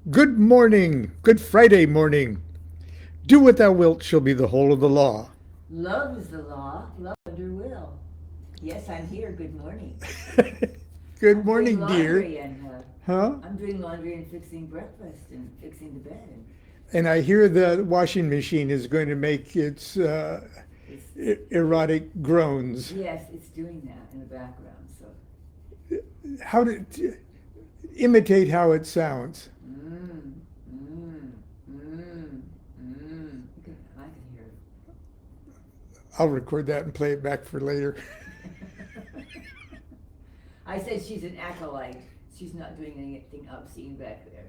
Good morning, good Friday morning. Do what thou wilt shall be the whole of the law. Love is the law, love under will. Yes, I'm here. Good morning. Good I'm doing morning, dear. laundry and Huh? I'm doing laundry and fixing breakfast and fixing the bed. And I hear the washing machine is going to make its It's erotic groans. yes, it's doing that in the background. So How to imitate how it sounds. mm, mm, mm, mm. I can hear I'll record that and play it back for later. it. I said she's an acolyte. She's not doing anything obscene back there.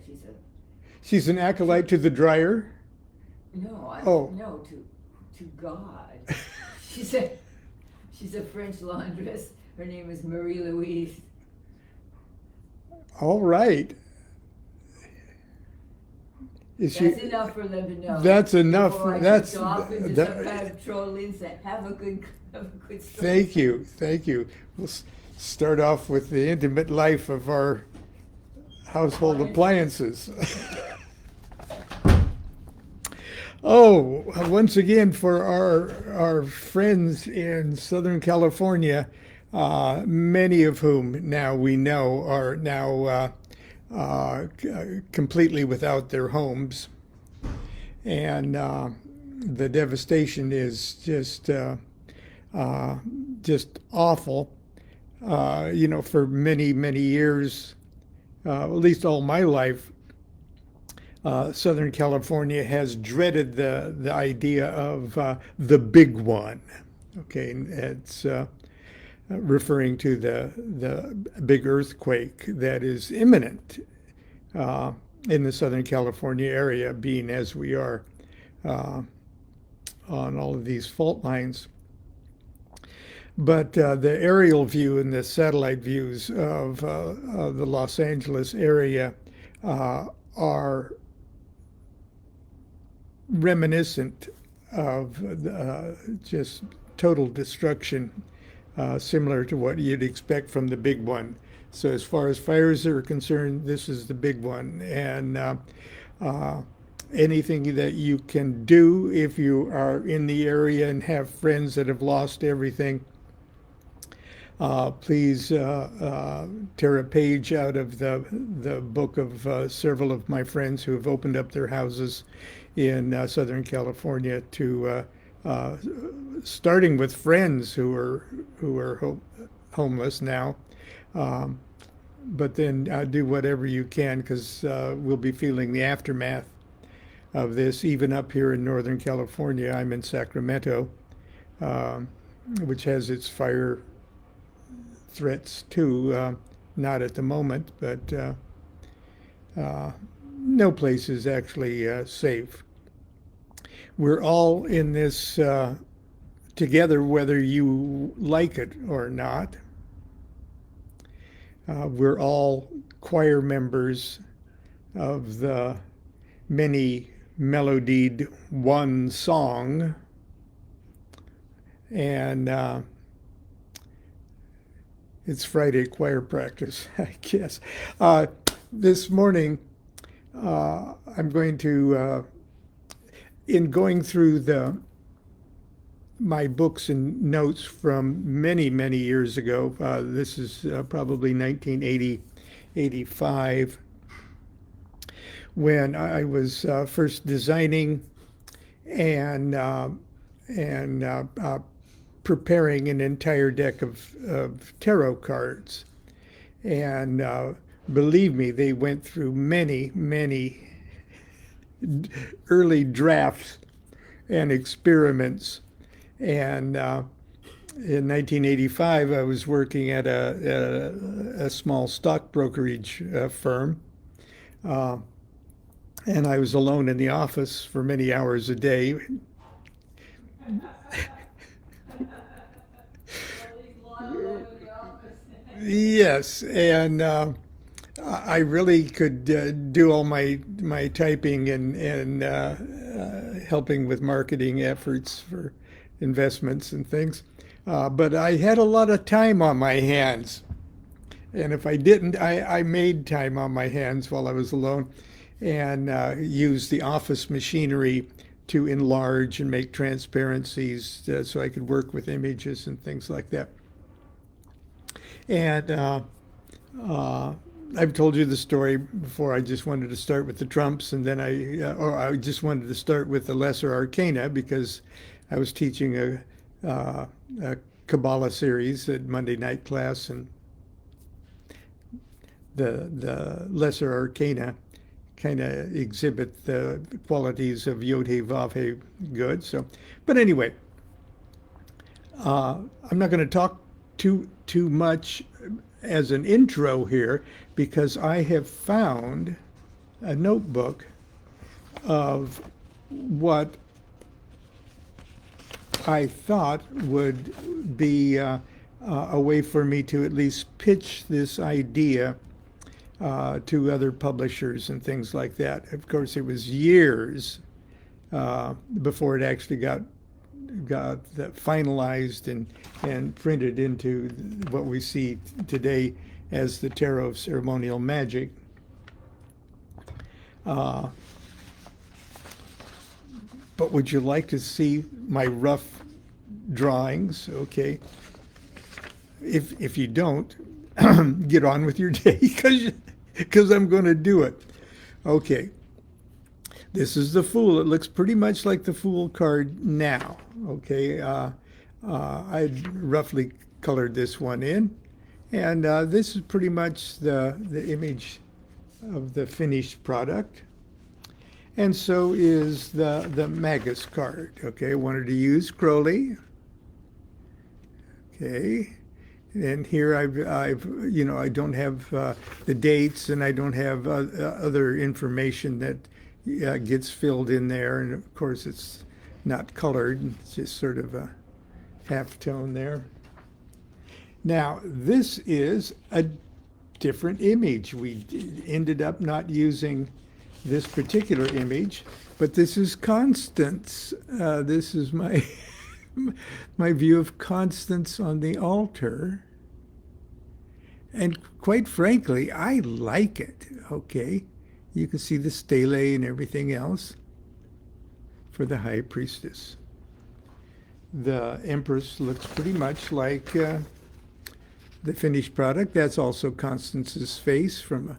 She's an acolyte to the dryer. No, Oh, no to God. She's a she's a French laundress. Her name is Marie Louise. all right. Is she? That's enough for them to know. That's enough. Before I That's shift off into that, some kind of trolling set. Have a good story. Thank you. Thank you. We'll start off with the intimate life of our household appliances. Oh, once again, for our friends in Southern California, many of whom now we know are now completely without their homes, and the devastation is just awful. For many years, at least all my life, Southern California has dreaded the idea of the big one. Okay, and it's referring to the big earthquake that is imminent in the Southern California area, being as we are on all of these fault lines. But the aerial view and the satellite views of the Los Angeles area are reminiscent of just total destruction, similar to what you'd expect from the big one. So as far as fires are concerned, this is the big one. And anything that you can do if you are in the area and have friends that have lost everything, please tear a page out of the book of several of my friends who have opened up their houses in Southern California to starting with friends who are homeless now, but then do whatever you can, because we'll be feeling the aftermath of this even up here in Northern California. I'm in Sacramento, which has its fire threats too. Not at the moment, but no place is actually safe. We're all in this together, whether you like it or not. We're all choir members of the many melodied one song, and it's Friday choir practice, I guess. This morning, I'm going to, in going through my books and notes from many years ago, this is probably 1980, 85, when I was first designing and preparing an entire deck of tarot cards. And believe me, they went through many early drafts and experiments. And in 1985, I was working at a small stock brokerage firm. And I was alone in the office for many hours a day. Yes, and I really could do all my typing and helping with marketing efforts for investments and things. But I had a lot of time on my hands. And if I didn't, I made time on my hands while I was alone. and use the office machinery to enlarge and make transparencies so I could work with images and things like that. And I've told you the story before. I just wanted to start with the trumps, and then I just wanted to start with the lesser arcana because I was teaching a Kabbalah series at Monday night class, and the lesser arcana kind of exhibit the qualities of Yod-He Vav-He good. So, but anyway, I'm not going to talk too much as an intro here because I have found a notebook of what I thought would be a way for me to at least pitch this idea to other publishers and things like that. Of course, it was years before it actually got finalized and printed into what we see today as the Tarot of Ceremonial Magic. But would you like to see my rough drawings? Okay. If you don't, get on with your day because I'm going to do it. Okay. This is the Fool. It looks pretty much like the Fool card now. Okay. I roughly colored this one in. And this is pretty much the image of the finished product. And so is the Magus card. Okay, I wanted to use Crowley. Okay, and here I've you know, I don't have the dates, and I don't have other information that gets filled in there. And of course, it's not colored; it's just sort of a half tone there. Now, this is a different image. We ended up not using this particular image, but this is Constance. This is my my view of Constance on the altar. And quite frankly, I like it, okay? You can see the stele and everything else for the High Priestess. The Empress looks pretty much like the finished product. That's also Constance's face from a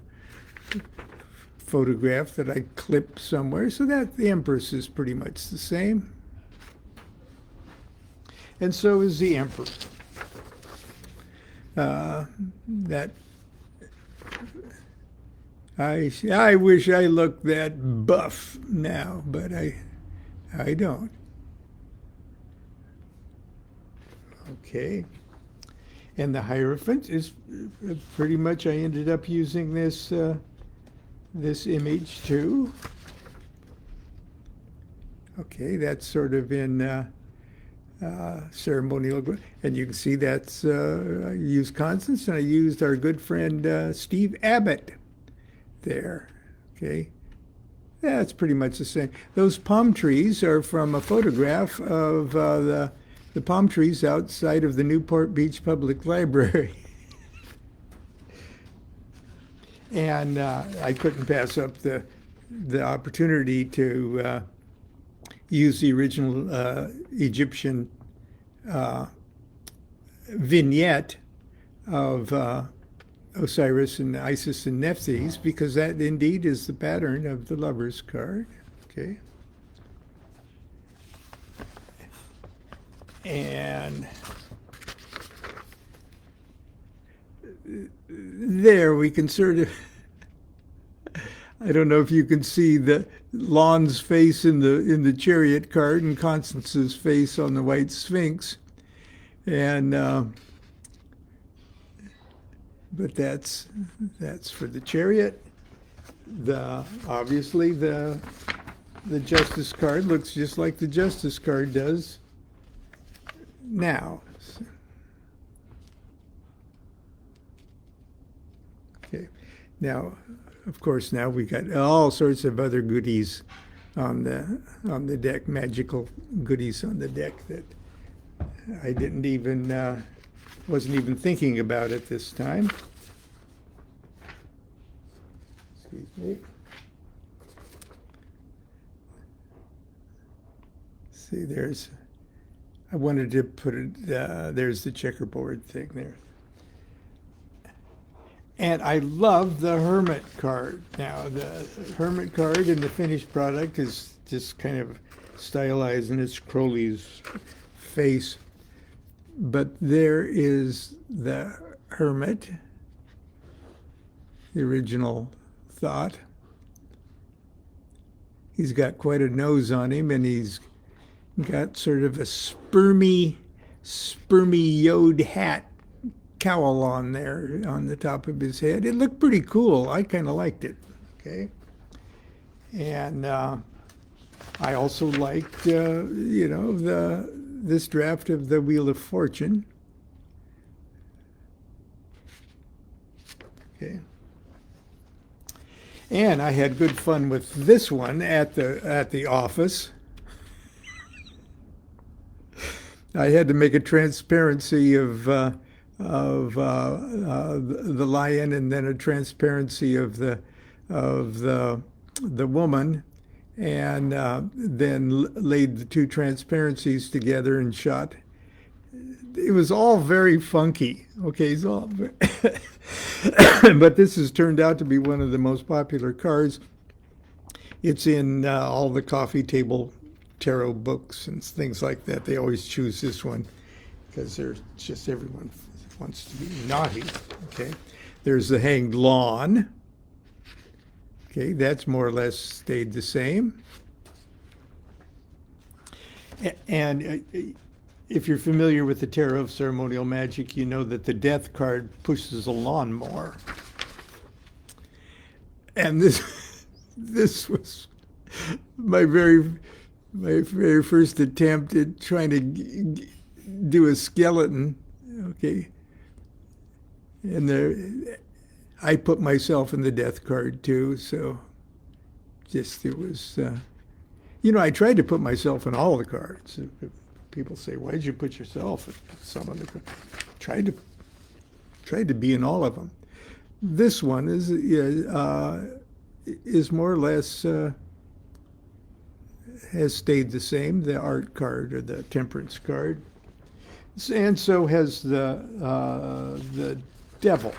photograph that I clipped somewhere. So that the Empress is pretty much the same. And so is the Emperor. That I wish I looked that buff now, but I don't. Okay. And the Hierophant is pretty much, I ended up using this this image too. Okay, that's sort of in ceremonial, and you can see that's I used Constance, and I used our good friend Steve Abbott there. Okay, that's pretty much the same. Those palm trees are from a photograph of the palm trees outside of the Newport Beach Public Library. And I couldn't pass up the opportunity to use the original Egyptian vignette of Osiris and Isis and Nephthys, because that indeed is the pattern of the Lover's card. Okay. And there we can sort of, I don't know if you can see the Lon's face in the Chariot card and Constance's face on the White Sphinx, and but that's for the Chariot. Obviously the Justice card looks just like the Justice card does now. Okay, now of course now we got all sorts of other goodies on the deck, magical goodies on the deck that I didn't even wasn't even thinking about at this time. Excuse me. See, I wanted to put it, there's the checkerboard thing there. And I love the Hermit card. Now, the Hermit card in the finished product is just kind of stylized, and it's Crowley's face. But there is the Hermit, the original thought. He's got quite a nose on him, and he's got sort of a spermy yod hat cowl on there on the top of his head. It looked pretty cool. I kind of liked it. Okay. And I also liked, this draft of the Wheel of Fortune. Okay. And I had good fun with this one at the office. I had to make a transparency of the lion, and then a transparency of the woman, and then laid the two transparencies together and shot. It was all very funky. Okay, it's all but this has turned out to be one of the most popular cards. It's in all the coffee table tarot books and things like that. They always choose this one because there's just everyone wants to be naughty. Okay, there's the Hanged Lawn. Okay, that's more or less stayed the same. And if you're familiar with the Tarot of Ceremonial Magic, you know that the Death card pushes a lawnmower. And this was my very first attempt at trying to do a skeleton. Okay, and I put myself in the Death card too, so it was, I tried to put myself in all the cards. People say, "Why did you put yourself in some of the cards?" Tried to be in all of them. This one is more or less has stayed the same. The Art card, or the Temperance card, and so has the Devil.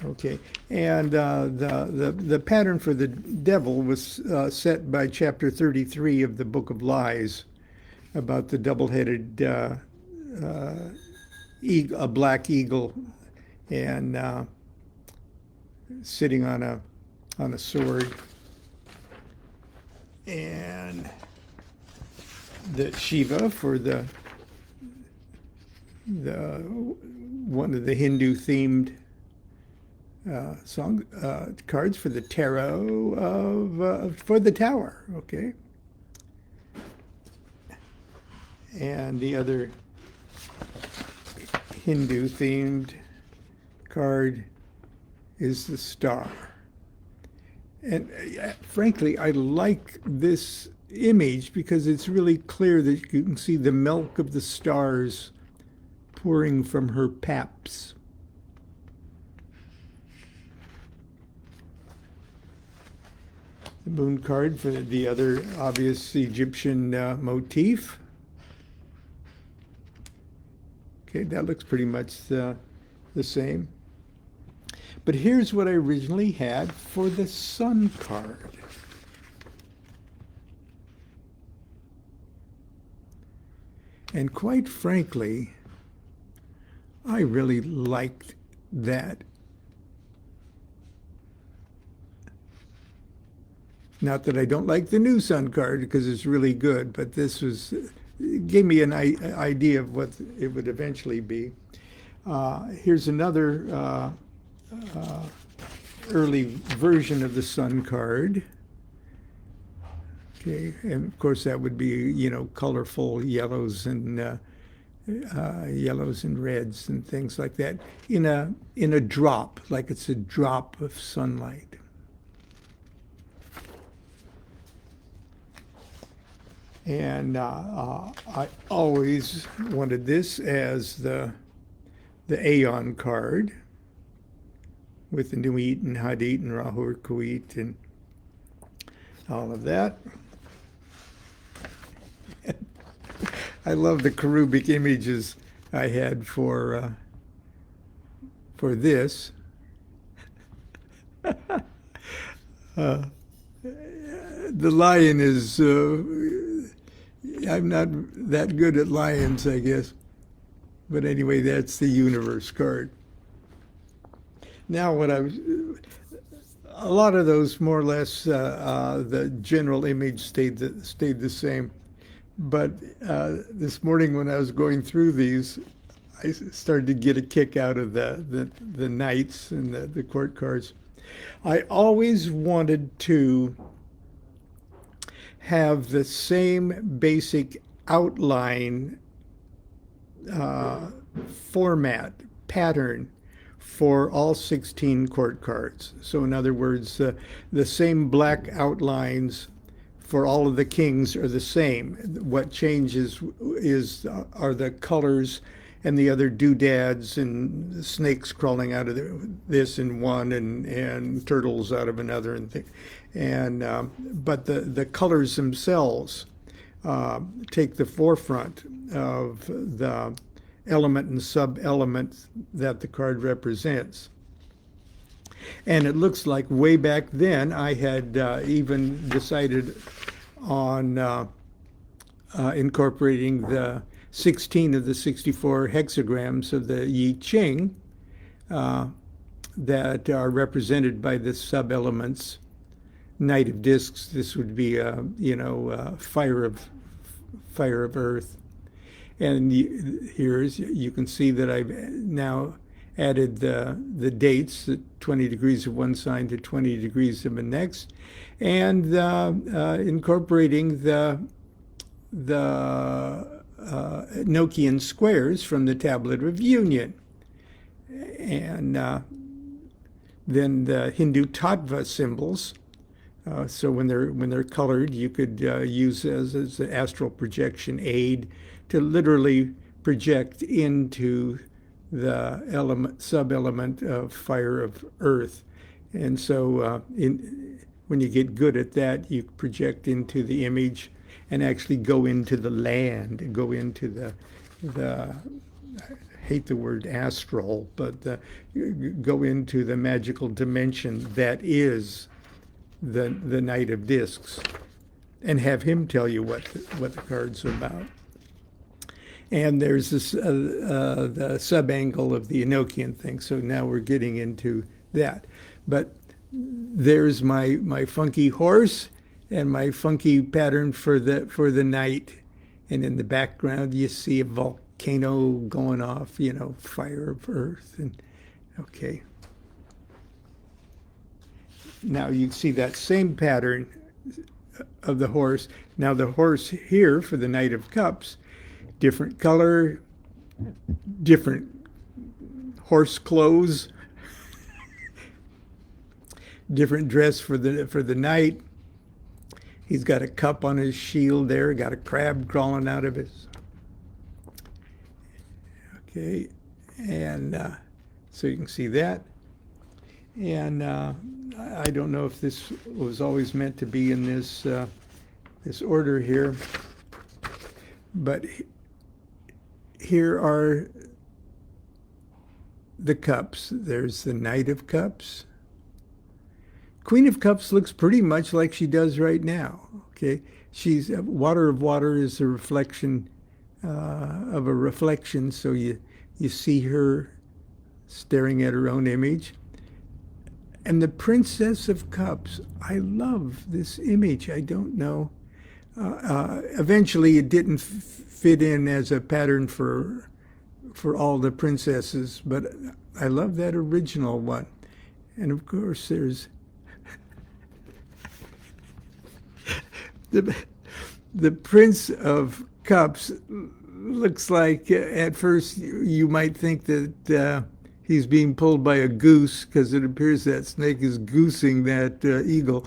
Okay, and the pattern for the Devil was set by chapter 33 of the Book of Lies, about the double-headed a black eagle, and sitting on a sword, and the Shiva for the one of the Hindu themed cards for the tarot for the Tower. Okay, and the other Hindu themed card is the Star. And frankly, I like this image because it's really clear that you can see the milk of the stars pouring from her paps. The Moon card for the other obvious Egyptian motif. Okay, that looks pretty much the same. But here's what I originally had for the Sun card. And quite frankly, I really liked that. Not that I don't like the new Sun card, because it's really good, but this gave me an idea of what it would eventually be. Here's another early version of the Sun card. Okay, and of course that would be, colorful yellows and reds and things like that in a drop, like it's a drop of sunlight. And I always wanted this as the Aeon card with the Nuit and Hadit and Rahu Kuit and all of that. I love the cherubic images I had for this. The lion is, I'm not that good at lions, I guess. But anyway, that's the universe card. Now, a lot of those more or less, the general image stayed the same. But this morning when I was going through these, I started to get a kick out of the knights and the court cards. I always wanted to have the same basic outline, format, pattern for all 16 court cards. So in other words, the same black outlines for all of the kings are the same. What changes are the colors and the other doodads and snakes crawling out of this in one, and turtles out of another, but the colors themselves take the forefront of the element and sub-element that the card represents. And it looks like way back then I had even decided on incorporating the 16 of the 64 hexagrams of the I Ching that are represented by the sub-elements. Knight of Discs, this would be fire of earth. And you can see that I've now added the dates, 20 degrees of one sign to 20 degrees of the next, and incorporating the Enochian squares from the Tablet of Union. And then the Hindu Tattva symbols. So when they're colored, you could use as an astral projection aid to literally project into the sub-element of fire of earth. And so when you get good at that, you project into the image and actually go into the land, go into the I hate the word astral, but go into the magical dimension that is the Knight of Discs, and have him tell you what the card's about. And there's this the sub-angle of the Enochian thing. So now we're getting into that. But there's my funky horse and my funky pattern for the knight. And in the background, you see a volcano going off, fire of earth. And okay. Now you see that same pattern of the horse. Now the horse here for the Knight of Cups, different color, different horse clothes, different dress for the knight. He's got a cup on his shield there, got a crab crawling out of his. Okay, and so you can see that. And I don't know if this was always meant to be in this order here, but here are the cups. There's the Knight of Cups. Queen of Cups looks pretty much like she does right now. Okay, she's Water of Water is a reflection of a reflection, so you see her staring at her own image. And the Princess of Cups, I love this image. I don't know. Eventually, it didn't fit in as a pattern for all the princesses, but I love that original one. And of course, there's the Prince of Cups. Looks like at first you might think that he's being pulled by a goose, because it appears that snake is goosing that eagle.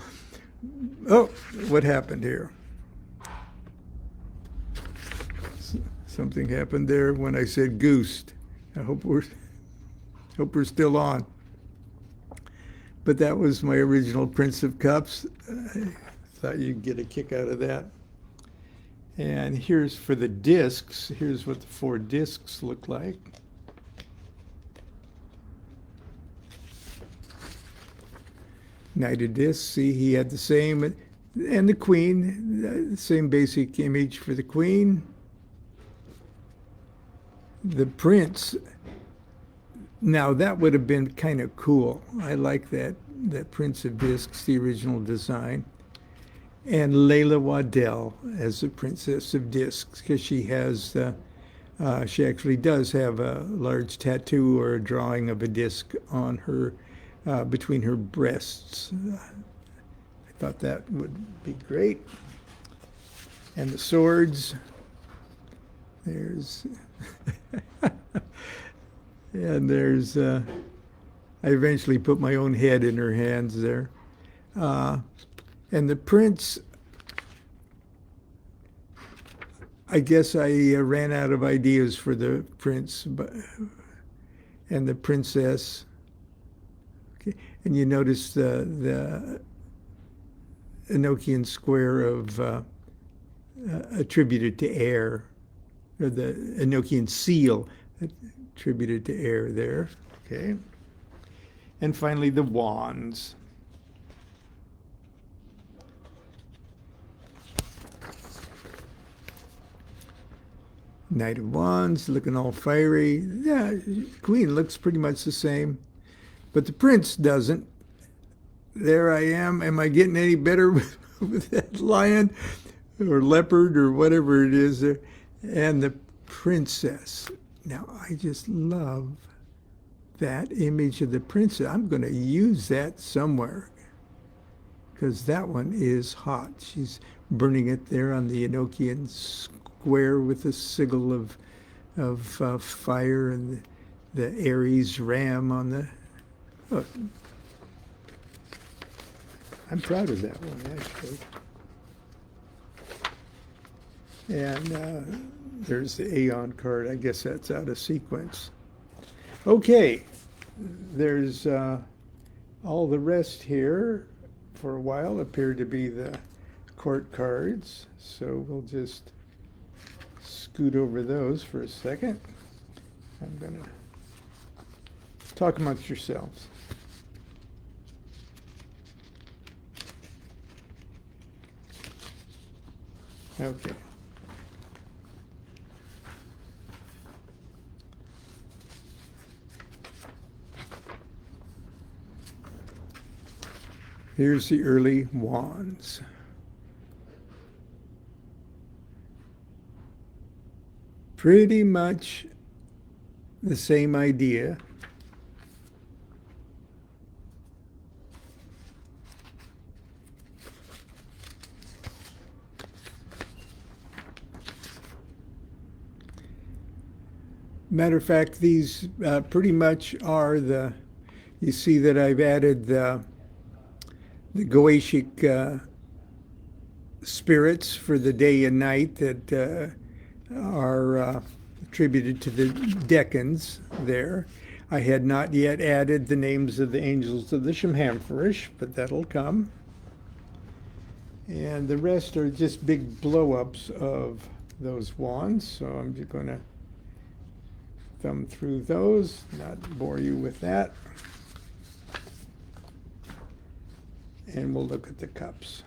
Oh, what happened here? Something happened there when I said goosed. I hope we're still on. But that was my original Prince of Cups. I Thought you'd get a kick out of that. And here's for the discs. Here's what the 4 discs look like. Knight of discs. See, he had the same, and the queen, the same basic image for the queen. The prince. Now that would have been kind of cool. I like that Prince of Discs, the original design. And Layla Waddell as the Princess of Discs, because she has, she actually does have a large tattoo or a drawing of a disc on her, between her breasts. I thought that would be great. And the swords. There's, and there's, I eventually put my own head in her hands there. And the prince, I guess I ran out of ideas for the prince, and the princess. Okay. And you notice the Enochian square of attributed to air, or the Enochian seal attributed to air there. Okay. And finally, the wands. Knight of Wands, looking all fiery. Yeah, Queen looks pretty much the same, but the Prince doesn't. There I am. Am I getting any better with that lion or leopard or whatever it is there? And the Princess. Now, I just love that image of the Princess. I'm going to use that somewhere because that one is hot. She's burning it there on the Enochian square with a sigil of fire and the Aries ram on the. Look, I'm proud of that one actually. And there's the Aeon card. I guess that's out of sequence. Okay, there's all the rest here for a while appeared to be the court cards. So we'll just scoot over those for a second. I'm going to talk amongst yourselves. Okay. Here's the early wands. Pretty much the same idea. Matter of fact, these pretty much are the, you see that I've added the Goetic spirits for the day and night that are attributed to the decans there. I had not yet added the names of the angels of the Shemhamferish, but that'll come. And the rest are just big blow-ups of those wands, so I'm just going to thumb through those, not bore you with that. And we'll look at the cups.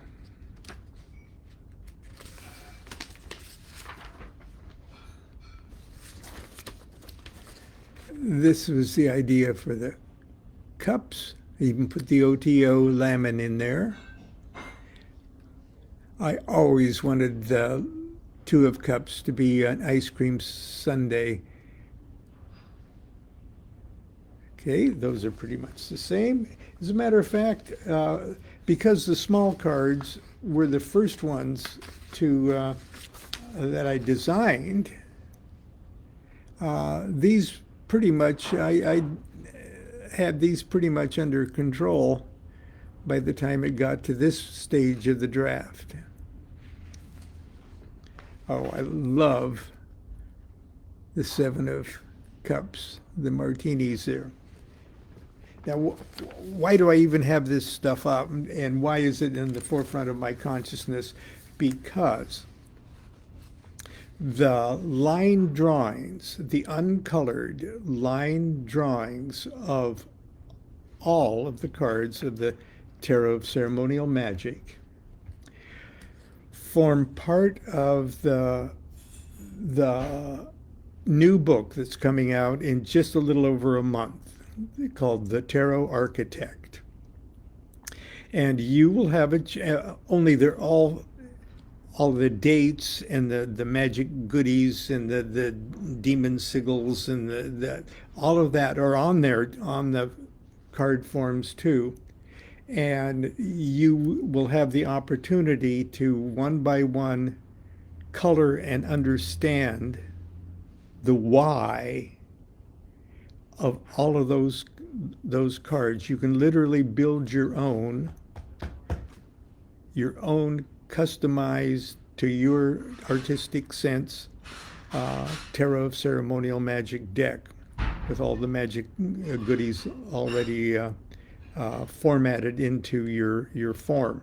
This was the idea for the cups. I even put the OTO lemon in there. I always wanted the Two of Cups to be an ice cream sundae. Okay, those are pretty much the same. As a matter of fact, because the small cards were the first ones to that I designed, these pretty much, I had these pretty much under control by the time it got to this stage of the draft. Oh, I love the Seven of Cups, the martinis there. Now, why do I even have this stuff up, and why is it in the forefront of my consciousness? Because the line drawings, the uncolored line drawings of all of the cards of the Tarot of Ceremonial Magic form part of the new book that's coming out in just a little over a month, called The Tarot Architect. And you will have only they're all the dates and the magic goodies and the demon sigils and the all of that are on there on the card forms too. And you will have the opportunity to one by one color and understand the why of all of those cards. You can literally build your own customized to your artistic sense Tarot of Ceremonial Magic deck with all the magic goodies already formatted into your form.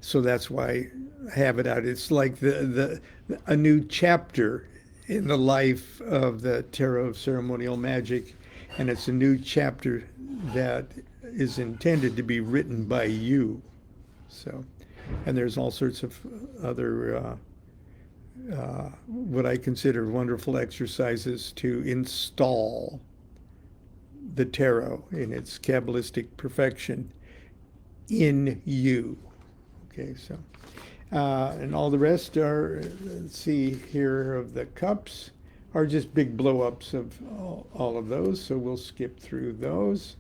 So that's why I have it out. It's like a new chapter in the life of the Tarot of Ceremonial Magic, and it's a new chapter that is intended to be written by you. So, and there's all sorts of other what I consider wonderful exercises to install the tarot in its Kabbalistic perfection in you. Okay, so and all the rest are, let's see here, of the cups are just big blow-ups of all of those, so we'll skip through those.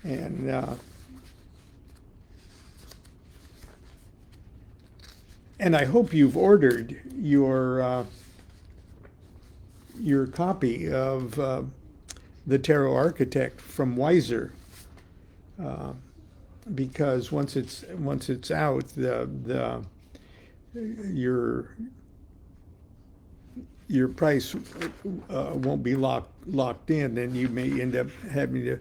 And I hope you've ordered your copy of The Tarot Architect from Wiser, because once it's out, your price won't be locked in, and you may end up having to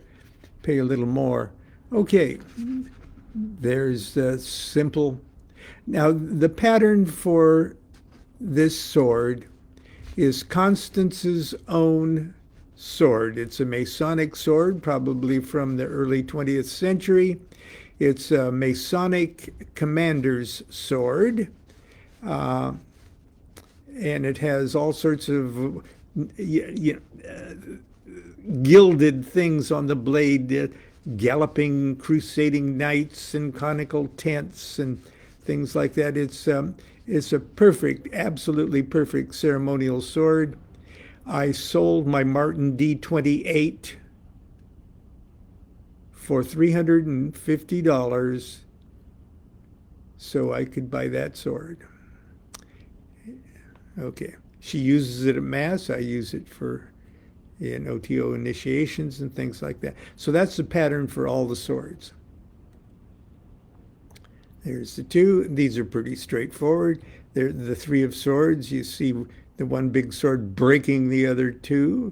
pay a little more. Okay, there's the simple. Now, the pattern for this sword is Constance's own sword. It's a Masonic sword, probably from the early 20th century. It's a Masonic commander's sword. And it has all sorts of gilded things on the blade, galloping, crusading knights and conical tents and things like that. It's a perfect, absolutely perfect ceremonial sword. I sold my Martin D28 for $350 so I could buy that sword. Okay, she uses it at Mass. I use it in OTO initiations and things like that. So that's the pattern for all the swords. There's the two. These are pretty straightforward. They're the Three of Swords. You see the one big sword breaking the other two.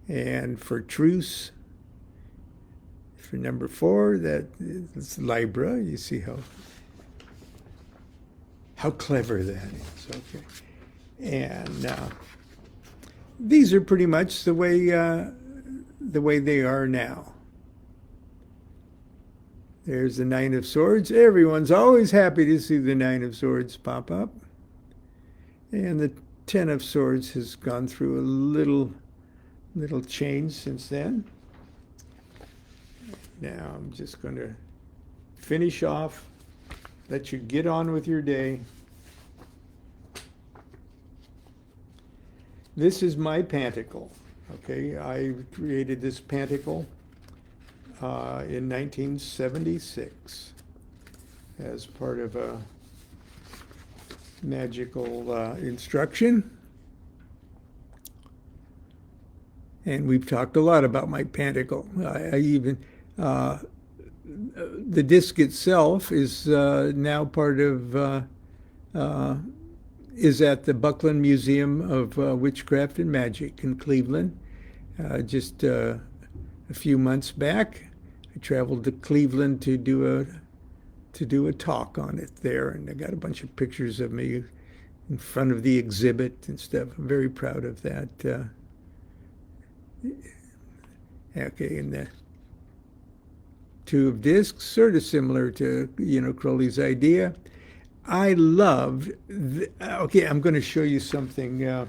And for truce, for number 4, that's Libra. You see how clever that is. Okay. And these are pretty much the way they are now. There's the Nine of Swords. Everyone's always happy to see the Nine of Swords pop up. And the Ten of Swords has gone through a little change since then. Now I'm just going to finish off, let you get on with your day. This is my Pentacle. Okay, I created this Pentacle in 1976 as part of a magical instruction. And we've talked a lot about my Pentacle. I even, the disc itself is now part of, is at the Buckland Museum of Witchcraft and Magic in Cleveland. Just a a few months back. I traveled to Cleveland to do a talk on it there, and I got a bunch of pictures of me in front of the exhibit and stuff. I'm very proud of that. Okay, and the Two of Discs, sort of similar to, Crowley's idea. I loved, okay, I'm going to show you something.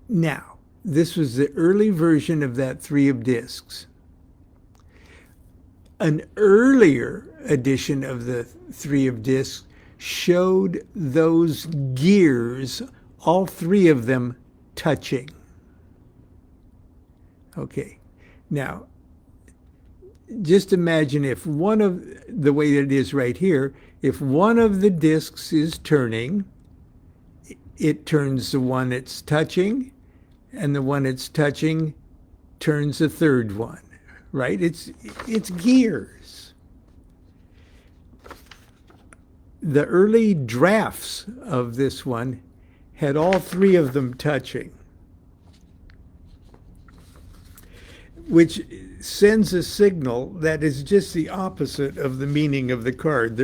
Now, this was the early version of that Three of Discs. An earlier edition of the Three of Discs showed those gears, all three of them, touching. Okay, now, just imagine if one of, the way that it is right here, if one of the discs is turning, it turns the one it's touching, and the one it's touching turns the third one, right? It's gears. The early drafts of this one had all three of them touching, which sends a signal that is just the opposite of the meaning of the card.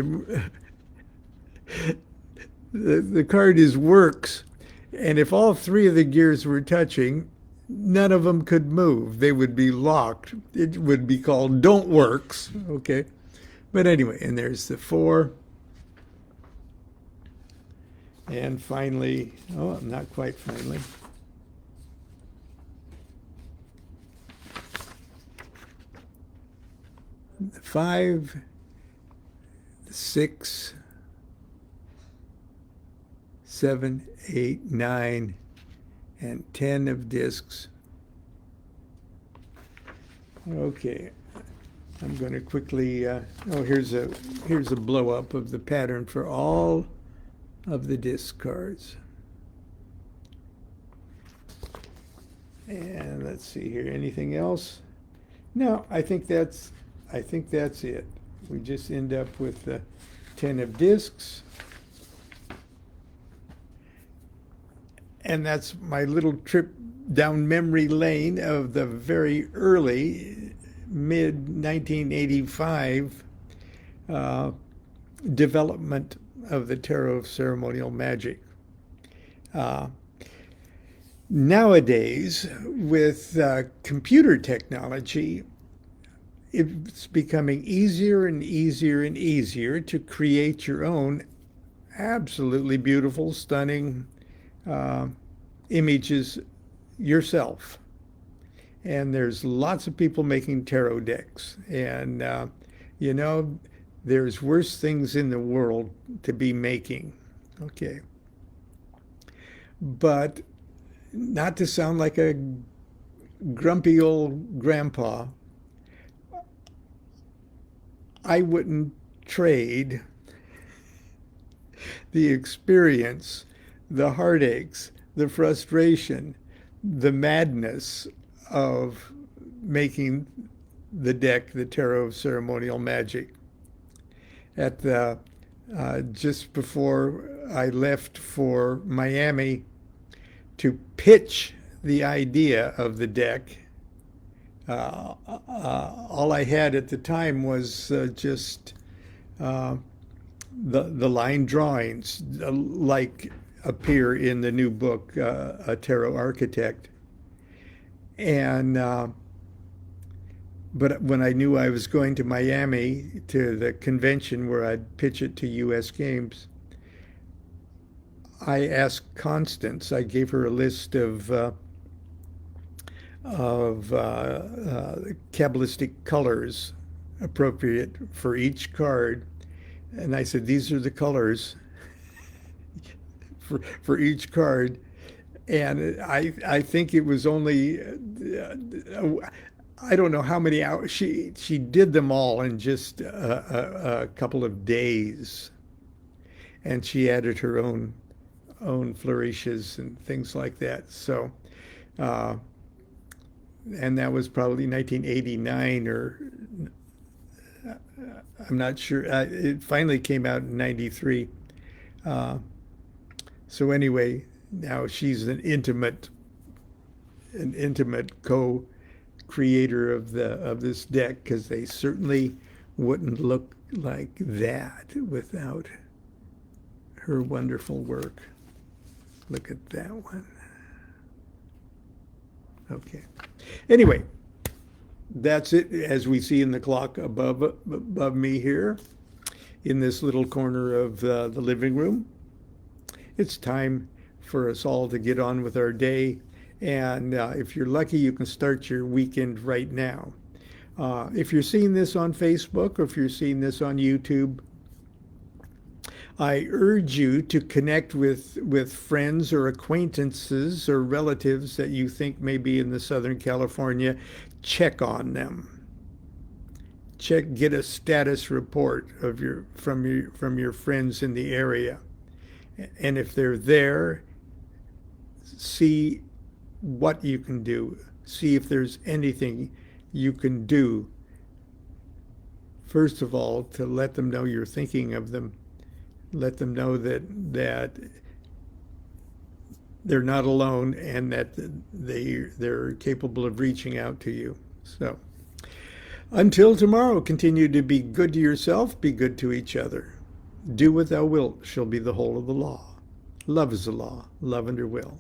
The card is works, and if all three of the gears were touching, none of them could move. They would be locked. It would be called don't works, okay? But anyway, and there's the 4. And finally, oh, not quite finally. The 5, the 6, 7, 8, 9, and 10 of discs. Okay, I'm going to quickly. Oh, here's a blow up of the pattern for all of the disc cards. And let's see here. Anything else? No, I think that's it. We just end up with the 10 of discs. And that's my little trip down memory lane of the very early, mid-1985 development of the Tarot of Ceremonial Magic. Nowadays, with computer technology, it's becoming easier and easier and easier to create your own absolutely beautiful, stunning images yourself. And there's lots of people making tarot decks. And, there's worse things in the world to be making. Okay. But not to sound like a grumpy old grandpa, I wouldn't trade the experience, the heartaches, the frustration, the madness of making the deck, the Tarot of Ceremonial Magic. At the just before I left for Miami to pitch the idea of the deck, all I had at the time was just the line drawings, like appear in the new book, A Tarot Architect. And but when I knew I was going to Miami to the convention where I'd pitch it to U.S. Games, I asked Constance. I gave her a list of Kabbalistic colors appropriate for each card, and I said, "These are the colors for each card." And I think it was only I don't know how many hours she did them all in just a couple of days, and she added her own flourishes and things like that. So, and that was probably 1989, or I'm not sure. It finally came out in '93. So anyway, now she's an intimate an intimate co-creator of this deck, because they certainly wouldn't look like that without her wonderful work. Look at that one. Okay. Anyway, that's it, as we see in the clock above me here in this little corner of the living room. It's time for us all to get on with our day. And if you're lucky, you can start your weekend right now. If you're seeing this on Facebook or if you're seeing this on YouTube, I urge you to connect with friends or acquaintances or relatives that you think may be in the Southern California. Check on them. Get a status report of from your friends in the area. And if they're there, see what you can do. See if there's anything you can do. First of all, to let them know you're thinking of them. Let them know that they're not alone and that they're capable of reaching out to you. So until tomorrow, continue to be good to yourself, be good to each other. Do what thou wilt shall be the whole of the law. Love is the law, love under will.